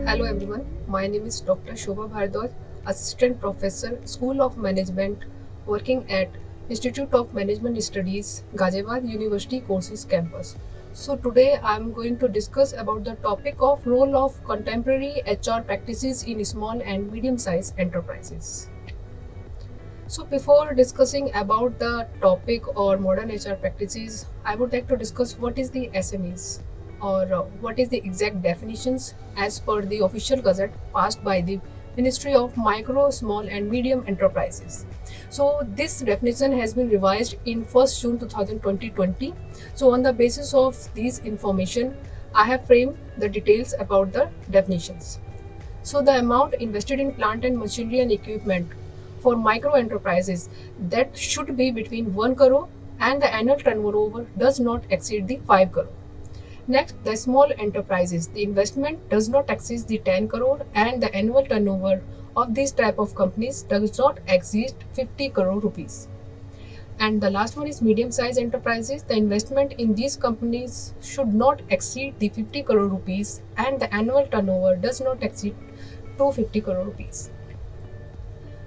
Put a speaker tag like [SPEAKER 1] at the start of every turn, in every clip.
[SPEAKER 1] Hello everyone, my name is Dr. Shobha Bhardwaj, Assistant Professor, School of Management, working at Institute of Management Studies, Ghaziabad University Courses Campus. So today I am going to discuss about the topic of role of contemporary HR practices in small and medium-sized enterprises. So before discussing about the topic or modern HR practices, I would like to discuss what is the SMEs or what is the exact definitions as per the official gazette passed by the Ministry of Micro, Small and Medium Enterprises. So this definition has been revised in 1st June 2020. So on the basis of this information, I have framed the details about the definitions. So the amount invested in plant and machinery and equipment for micro enterprises that should be between 1 crore and the annual turnover does not exceed the 5 crore. Next, the small enterprises. The investment does not exceed the 10 crore and the annual turnover of this type of companies does not exceed 50 crore rupees. And the last one is medium-sized enterprises. The investment in these companies should not exceed the 50 crore rupees and the annual turnover does not exceed 250 crore rupees.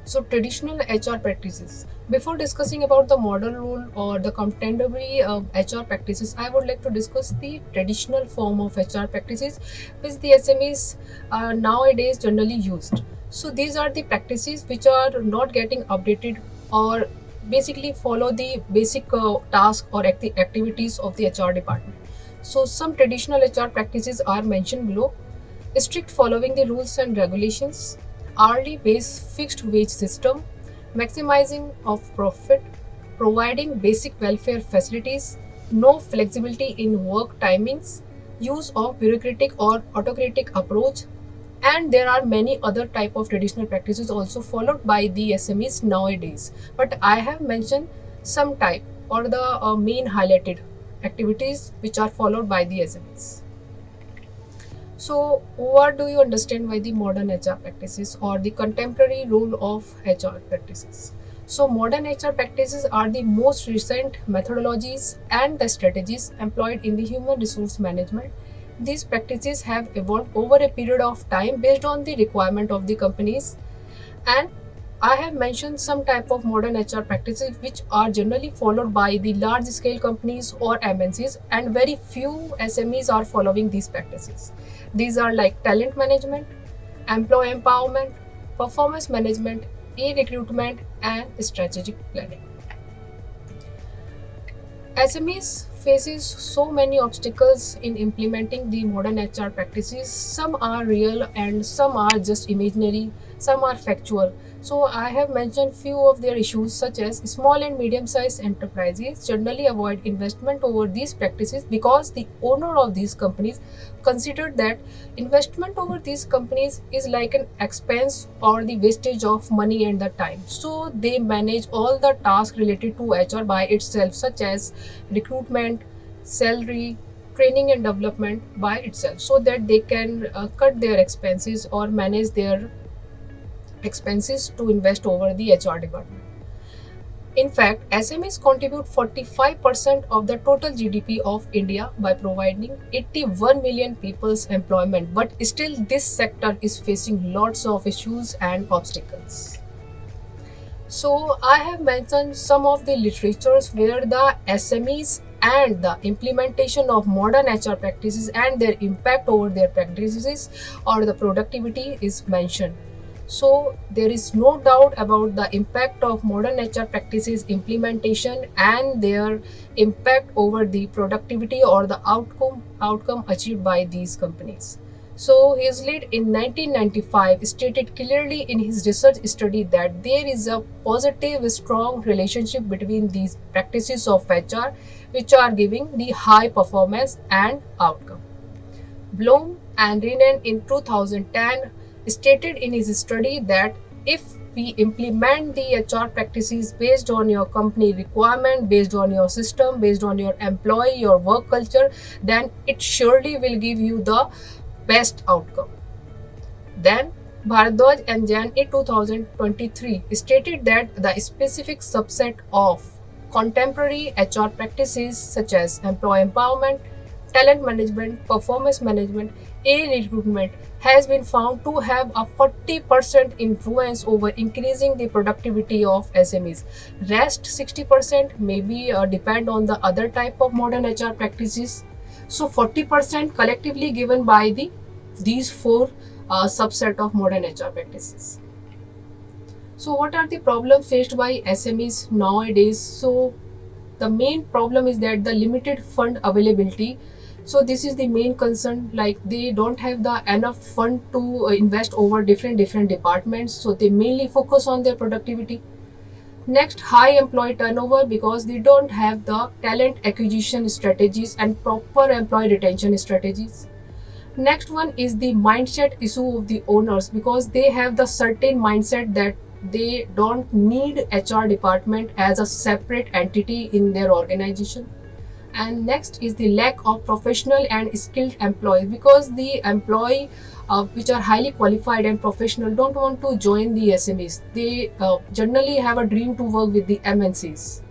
[SPEAKER 1] So traditional HR practices. Before discussing about the model rule or the contemporary HR practices, I would like to discuss the traditional form of HR practices which the SMEs are nowadays generally used. So these are the practices which are not getting updated or basically follow the basic task or activities of the HR department. So some traditional HR practices are mentioned below. Strict following the rules and regulations, hourly based fixed wage system, maximizing of profit, providing basic welfare facilities, no flexibility in work timings, use of bureaucratic or autocratic approach, and there are many other type of traditional practices also followed by the SMEs nowadays. But I have mentioned some type or the main highlighted activities which are followed by the SMEs. So, what do you understand by the modern HR practices or the contemporary role of HR practices? So, modern HR practices are the most recent methodologies and the strategies employed in the human resource management. These practices have evolved over a period of time based on the requirement of the companies, and I have mentioned some type of modern HR practices which are generally followed by the large scale companies or MNCs, and very few SMEs are following these practices. These are like talent management, employee empowerment, performance management, e-recruitment and strategic planning. SMEs faces so many obstacles in implementing the modern HR practices. Some are real and some are just imaginary, some are factual. So I have mentioned few of their issues, such as small and medium-sized enterprises generally avoid investment over these practices because the owner of these companies considered that investment over these companies is like an expense or the wastage of money and the time. So they manage all the tasks related to HR by itself, such as recruitment, salary, training and development by itself, so that they can cut their expenses or manage their expenses to invest over the HR department. In fact, SMEs contribute 45% of the total GDP of India by providing 81 million people's employment, but still this sector is facing lots of issues and obstacles. So I have mentioned some of the literatures where the SMEs and the implementation of modern HR practices and their impact over their practices or the productivity is mentioned. So there is no doubt about the impact of modern HR practices implementation and their impact over the productivity or the outcome achieved by these companies. So Hazlitt in 1995 stated clearly in his research study that there is a positive, strong relationship between these practices of HR which are giving the high performance and outcome. Bloom and Renan in 2010 stated in his study that if we implement the HR practices based on your company requirement, based on your system, based on your employee, your work culture, then it surely will give you the best outcome. Then Bhardwaj and Jain in 2023 stated that the specific subset of contemporary HR practices such as employee empowerment, talent management, performance management, and recruitment has been found to have a 40% influence over increasing the productivity of SMEs. Rest 60% maybe depend on the other type of modern HR practices. So 40% collectively given by these four subset of modern HR practices. So what are the problems faced by SMEs nowadays? So the main problem is that the limited fund availability. So this is the main concern, like they don't have the enough fund to invest over different departments, so they mainly focus on their productivity. Next, high employee turnover because they don't have the talent acquisition strategies and proper employee retention strategies. Next one is the mindset issue of the owners because they have the certain mindset that they don't need HR department as a separate entity in their organization. And next is the lack of professional and skilled employees because the employee which are highly qualified and professional don't want to join the SMEs. They generally have a dream to work with the MNCs.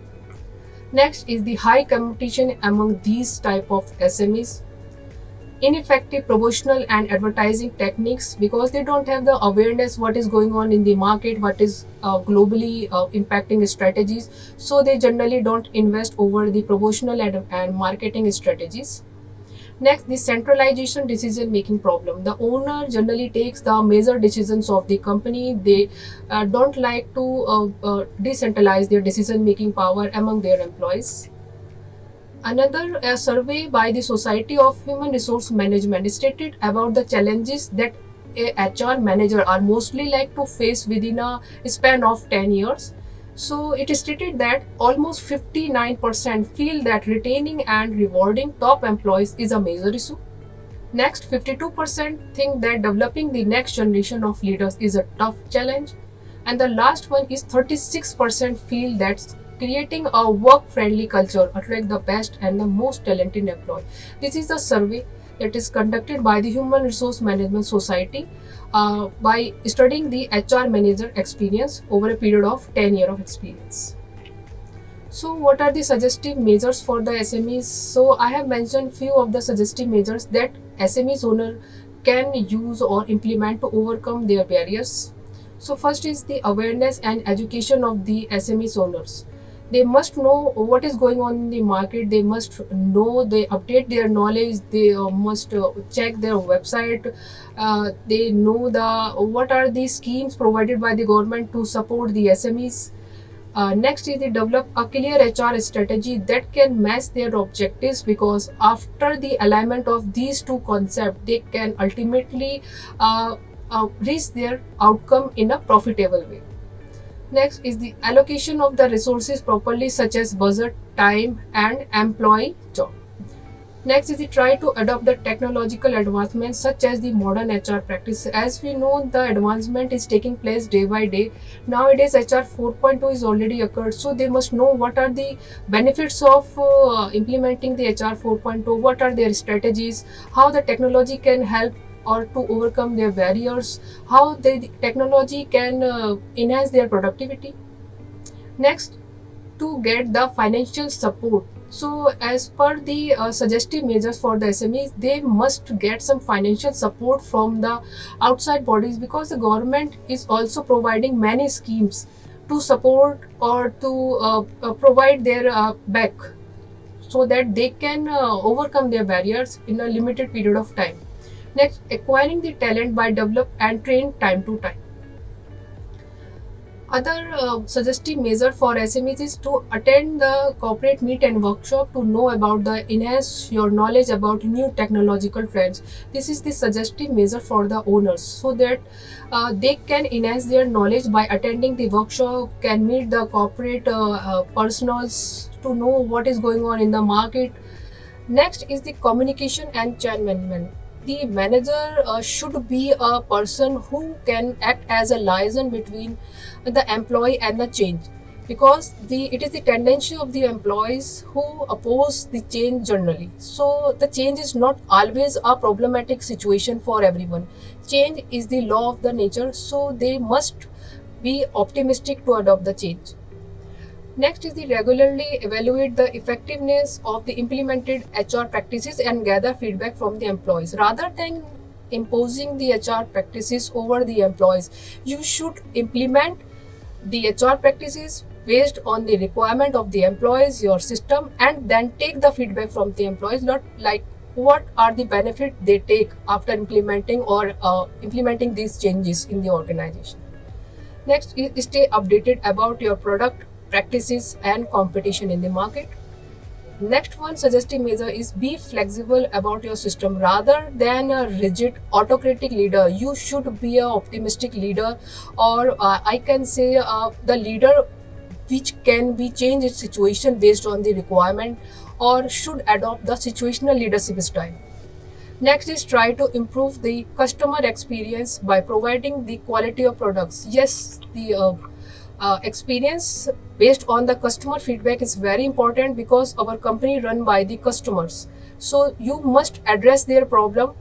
[SPEAKER 1] Next is the high competition among these type of SMEs. Ineffective promotional and advertising techniques because they don't have the awareness what is going on in the market, what is globally impacting strategies, so they generally don't invest over the promotional and marketing strategies. Next, the centralization decision making problem. The owner generally takes the major decisions of the company. They don't like to decentralize their decision making power among their employees. Another survey by the Society of Human Resource Management stated about the challenges that a HR manager are mostly like to face within a span of 10 years. So it stated that almost 59% feel that retaining and rewarding top employees is a major issue. Next, 52% think that developing the next generation of leaders is a tough challenge. And the last one is 36% feel that creating a work-friendly culture attract the best and the most talented employee. This is a survey that is conducted by the Human Resource Management Society by studying the HR manager experience over a period of 10 years of experience. So what are the suggestive measures for the SMEs? So I have mentioned few of the suggestive measures that SMEs owner can use or implement to overcome their barriers. So first is the awareness and education of the SMEs owners. They must know what is going on in the market. They must know, they update their knowledge. They must check their website. They know what are the schemes provided by the government to support the SMEs. Next is they develop a clear HR strategy that can match their objectives, because after the alignment of these two concepts, they can ultimately reach their outcome in a profitable way. Next is the allocation of the resources properly, such as budget, time, and employee job. Next is the try to adopt the technological advancements such as the modern HR practice. As we know, the advancement is taking place day by day. Nowadays, HR 4.0 is already occurred, so they must know what are the benefits of implementing the HR 4.0, what are their strategies, how the technology can help or to overcome their barriers, how the technology can enhance their productivity. Next, to get the financial support. So as per the suggestive measures for the SMEs, they must get some financial support from the outside bodies, because the government is also providing many schemes to support or to provide their back, so that they can overcome their barriers in a limited period of time. Next, acquiring the talent by develop and train time to time. Other suggestive measure for SMEs is to attend the corporate meet and workshop to know about the enhance your knowledge about new technological trends. This is the suggestive measure for the owners, so that they can enhance their knowledge by attending the workshop, can meet the corporate personals to know what is going on in the market. Next is the communication and change management. The manager should be a person who can act as a liaison between the employee and the change, because it is the tendency of the employees who oppose the change generally. So the change is not always a problematic situation for everyone. Change is the law of the nature, so they must be optimistic to adopt the change. Next is the regularly evaluate the effectiveness of the implemented HR practices and gather feedback from the employees. Rather than imposing the HR practices over the employees, you should implement the HR practices based on the requirement of the employees, your system, and then take the feedback from the employees, not like what are the benefits they take after implementing or implementing these changes in the organization. Next is stay updated about your product, practices, and competition in the market. Next one suggestive measure is be flexible about your system rather than a rigid autocratic leader. You should be an optimistic leader, or I can say the leader which can be changed its situation based on the requirement, or should adopt the situational leadership style. Next is try to improve the customer experience by providing the quality of products. Yes, the experience based on the customer feedback is very important because our company run by the customers. So you must address their problem